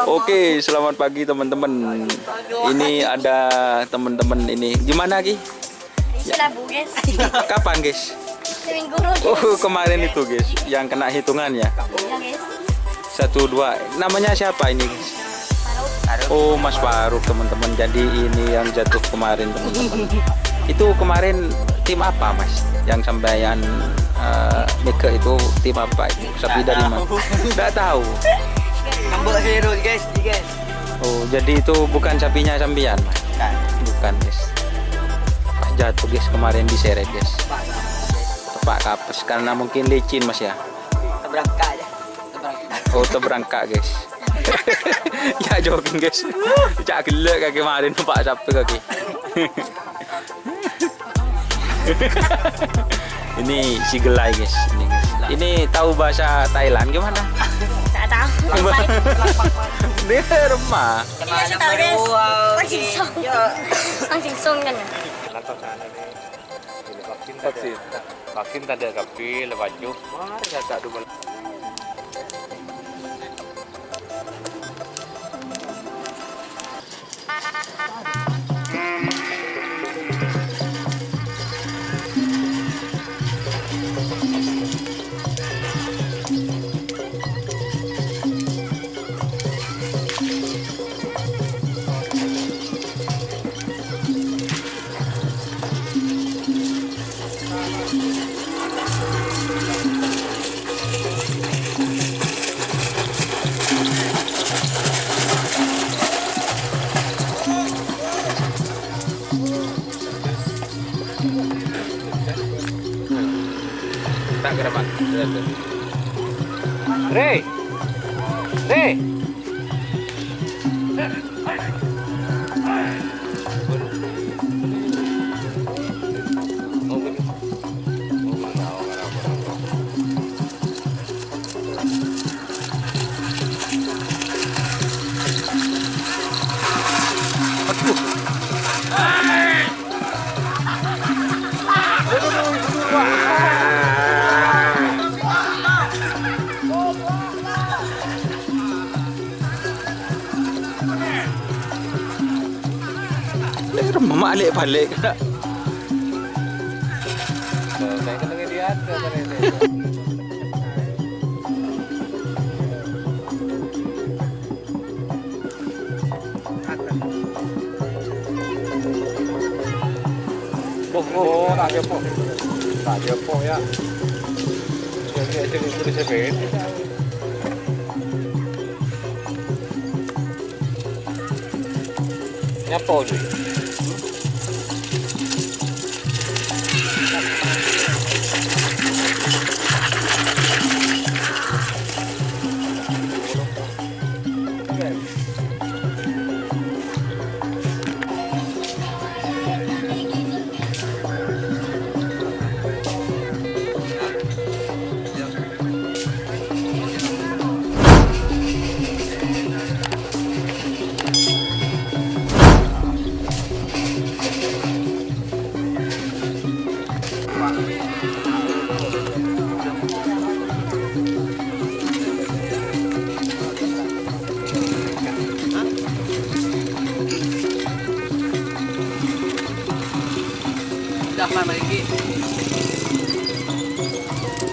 Oke, selamat pagi teman-teman. Ini ada teman-teman ini. Gimana Ki? Sudah Bu guys. Kapan guys? Seminggu guys. Oh kemarin itu guys, yang kena hitungannya. Ya guys. 1, 2. Namanya siapa ini guys? Oh Mas Faruk teman-teman. Jadi ini yang jatuh kemarin teman-teman. Itu kemarin tim apa Mas? Yang sampean Mika itu tim apa? Sapi dari mana? Nggak tahu. Nambah hero guys. Oh jadi itu bukan sapinya sampean Mas? Bukan guys. Pas jatuh guys kemarin diseret guys. Tepak kapes karena mungkin licin Mas ya. Terberangkak aja. Oh terberangkak guys. Ya jogging guys. Cak gelek kaki kemarin numpak sapi kaki. Ini si gelai guys. Ini tahu bahasa Thailand gimana? Tak tahu. Dia remah. Iya saya tahu guys. Langsung song kan ya. Vaksin tak ada kapi, lepas itu, mari tak dulu. Tak gerak. Rey. Remah balik. Saya kena dia ada tadi. Oh, tak ada po ya. Jadi tulis sebet. Nyapa ni?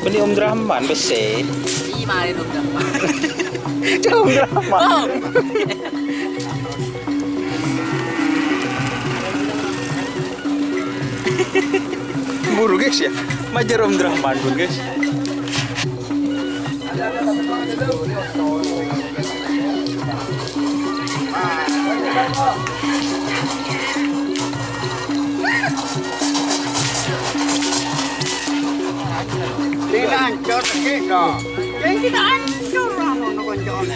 Beli Om Drahman besi. Ini mari dong. Om Drahman. Buru guys ya. Majar Om Drahman pun guys. Tidak hancur kita. Yang tidak hancur lah konjol.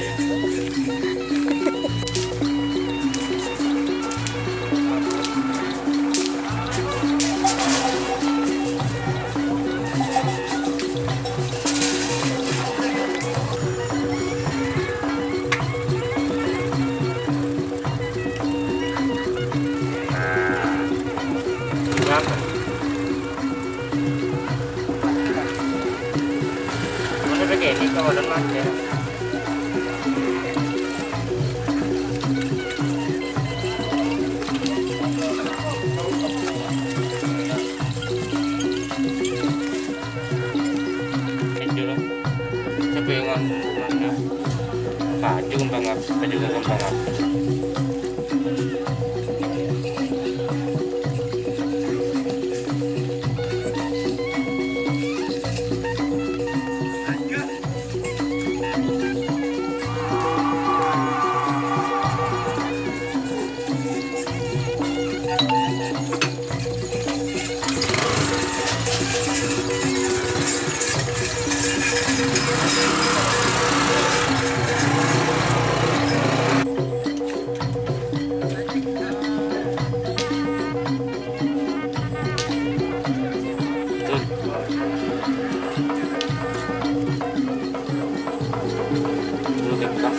Mana lagi ni kau dalam ya? Maju kembang api, apa juga kembang api. Dulu kembang.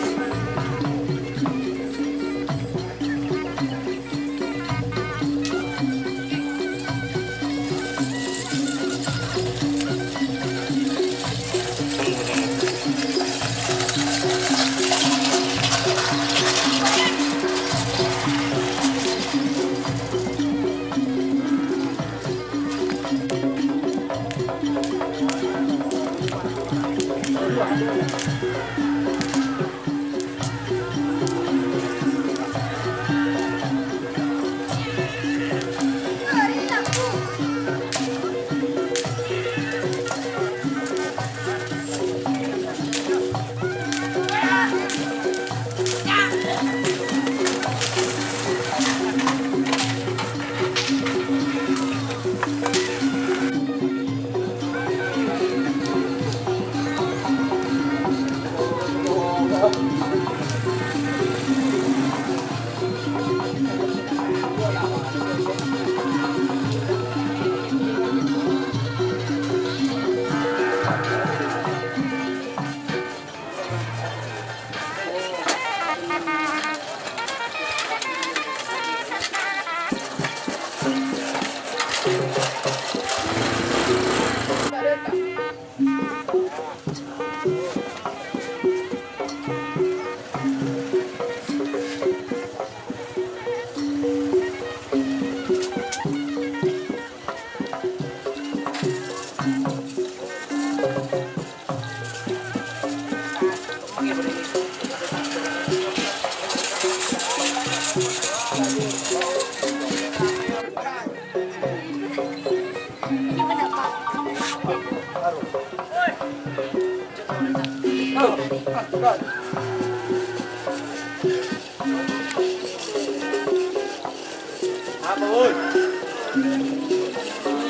Apa, oi?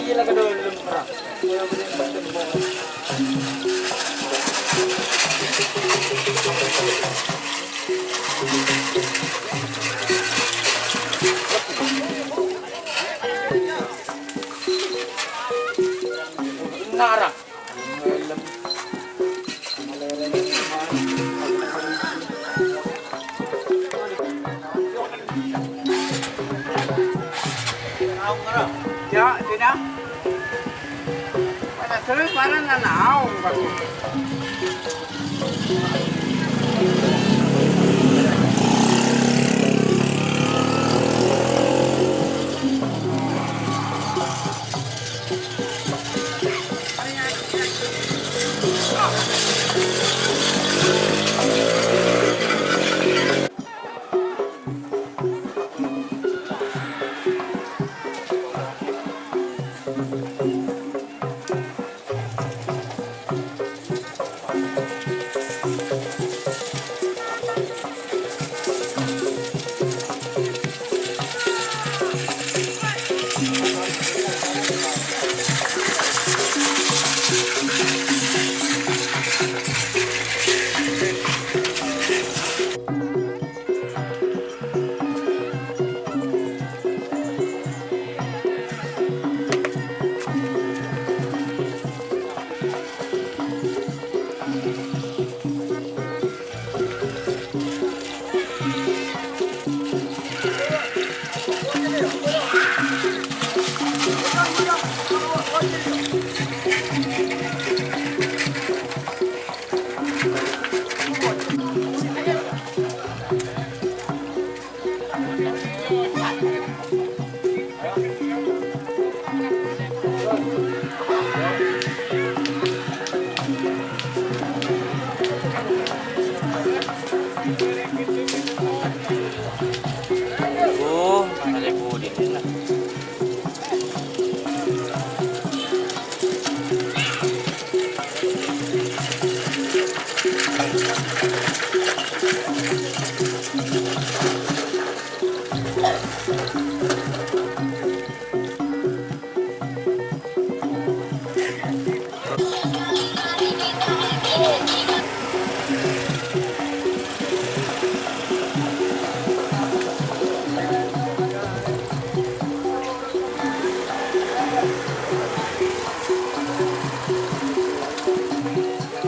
Gila ka doon ng prak. Wala mo din ba Nara. Ya, tidak. Pada terus mana nanau bagus. Oh, ada budi lah.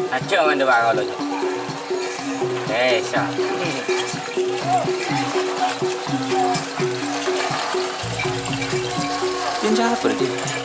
Acak mana barang lo? Sah. Yan siapa dia?